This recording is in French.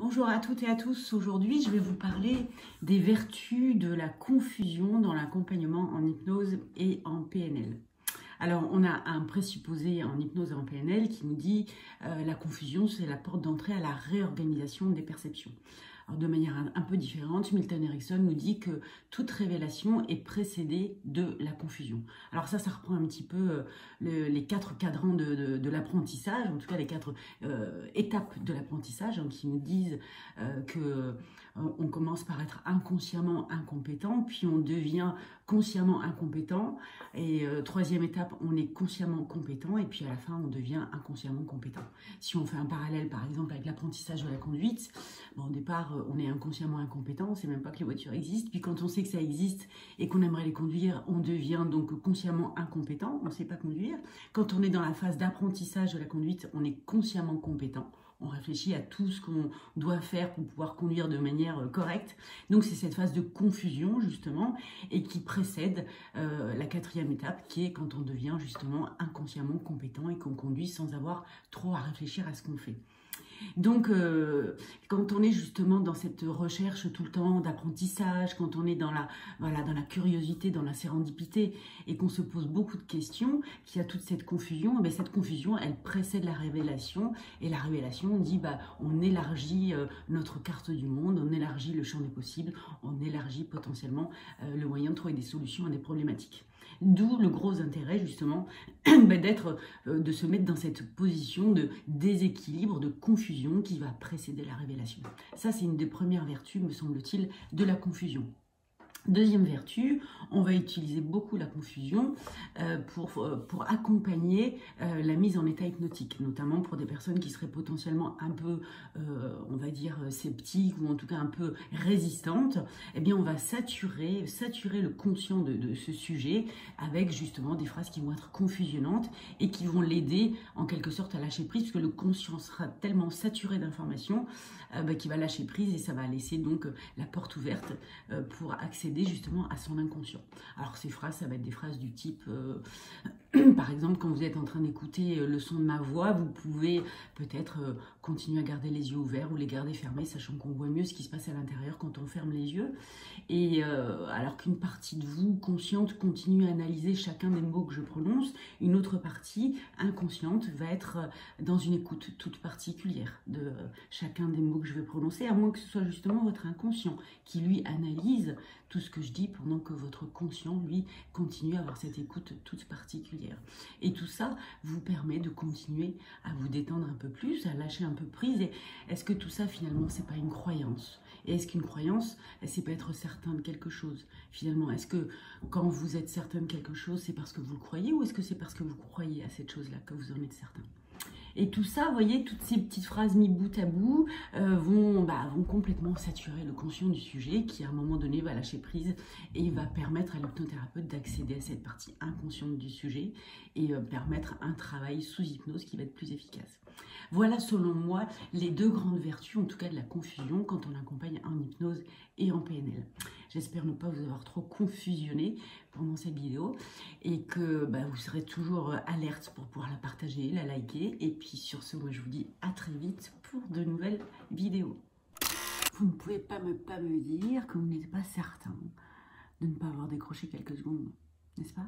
Bonjour à toutes et à tous. Aujourd'hui, je vais vous parler des vertus de la confusion dans l'accompagnement en hypnose et en PNL. Alors, on a un présupposé en hypnose et en PNL qui nous dit la confusion, c'est la porte d'entrée à la réorganisation des perceptions. Alors, de manière un peu différente, Milton Erickson nous dit que toute révélation est précédée de la confusion. Alors ça reprend un petit peu les 4 cadrans de l'apprentissage, en tout cas les 4 étapes de l'apprentissage, qui nous disent qu'on commence par être inconsciemment incompétent, puis on devient consciemment incompétent, et troisième étape, on est consciemment compétent, et puis à la fin, on devient inconsciemment compétent. Si on fait un parallèle, par exemple, avec l'apprentissage de la conduite, bon, au départ, on est inconsciemment incompétent, on ne sait même pas que les voitures existent, puis quand on sait que ça existe et qu'on aimerait les conduire, on devient donc consciemment incompétent, on ne sait pas conduire. Quand on est dans la phase d'apprentissage de la conduite, on est consciemment compétent. On réfléchit à tout ce qu'on doit faire pour pouvoir conduire de manière correcte. Donc c'est cette phase de confusion justement et qui précède la 4e étape qui est quand on devient justement inconsciemment compétent et qu'on conduit sans avoir trop à réfléchir à ce qu'on fait. Donc, quand on est justement dans cette recherche tout le temps d'apprentissage, quand on est dans la curiosité, dans la sérendipité, et qu'on se pose beaucoup de questions, qu'il y a toute cette confusion, et bien cette confusion, elle précède la révélation, et la révélation, on dit, on élargit notre carte du monde, on élargit le champ des possibles, on élargit potentiellement le moyen de trouver des solutions à des problématiques. D'où le gros intérêt justement de se mettre dans cette position de déséquilibre, de confusion qui va précéder la révélation. Ça, c'est une des premières vertus, me semble-t-il, de la confusion. Deuxième vertu, on va utiliser beaucoup la confusion pour accompagner la mise en état hypnotique, notamment pour des personnes qui seraient potentiellement un peu, on va dire, sceptiques ou en tout cas un peu résistantes. Eh bien, on va saturer le conscient de ce sujet avec justement des phrases qui vont être confusionnantes et qui vont l'aider en quelque sorte à lâcher prise, puisque le conscient sera tellement saturé d'informations qu'il va lâcher prise et ça va laisser donc la porte ouverte pour accéder justement à son inconscient. Alors ces phrases, ça va être des phrases du type par exemple, quand vous êtes en train d'écouter le son de ma voix, vous pouvez peut-être continuer à garder les yeux ouverts ou les garder fermés, sachant qu'on voit mieux ce qui se passe à l'intérieur quand on ferme les yeux. Et alors qu'une partie de vous, consciente, continue à analyser chacun des mots que je prononce, une autre partie, inconsciente, va être dans une écoute toute particulière de chacun des mots que je vais prononcer, à moins que ce soit justement votre inconscient qui, lui, analyse tout ce que je dis pendant que votre conscient, lui, continue à avoir cette écoute toute particulière. Et tout ça vous permet de continuer à vous détendre un peu plus, à lâcher un peu prise. Et est-ce que tout ça, finalement, c'est pas une croyance? Et est-ce qu'une croyance, c'est pas être certain de quelque chose? Finalement, est-ce que quand vous êtes certain de quelque chose, c'est parce que vous le croyez ou est-ce que c'est parce que vous croyez à cette chose-là que vous en êtes certain? Et tout ça, vous voyez, toutes ces petites phrases mis bout à bout vont complètement saturer le conscient du sujet qui, à un moment donné, va lâcher prise et va permettre à l'hypnothérapeute d'accéder à cette partie inconsciente du sujet et permettre un travail sous hypnose qui va être plus efficace. Voilà, selon moi, les 2 grandes vertus, en tout cas de la confusion, quand on accompagne en hypnose et en PNL. J'espère ne pas vous avoir trop confusionné pendant cette vidéo et que vous serez toujours alerte pour pouvoir la partager, la liker. Et puis sur ce, moi je vous dis à très vite pour de nouvelles vidéos. Vous ne pouvez pas me dire que vous n'êtes pas certain de ne pas avoir décroché quelques secondes, n'est-ce pas ?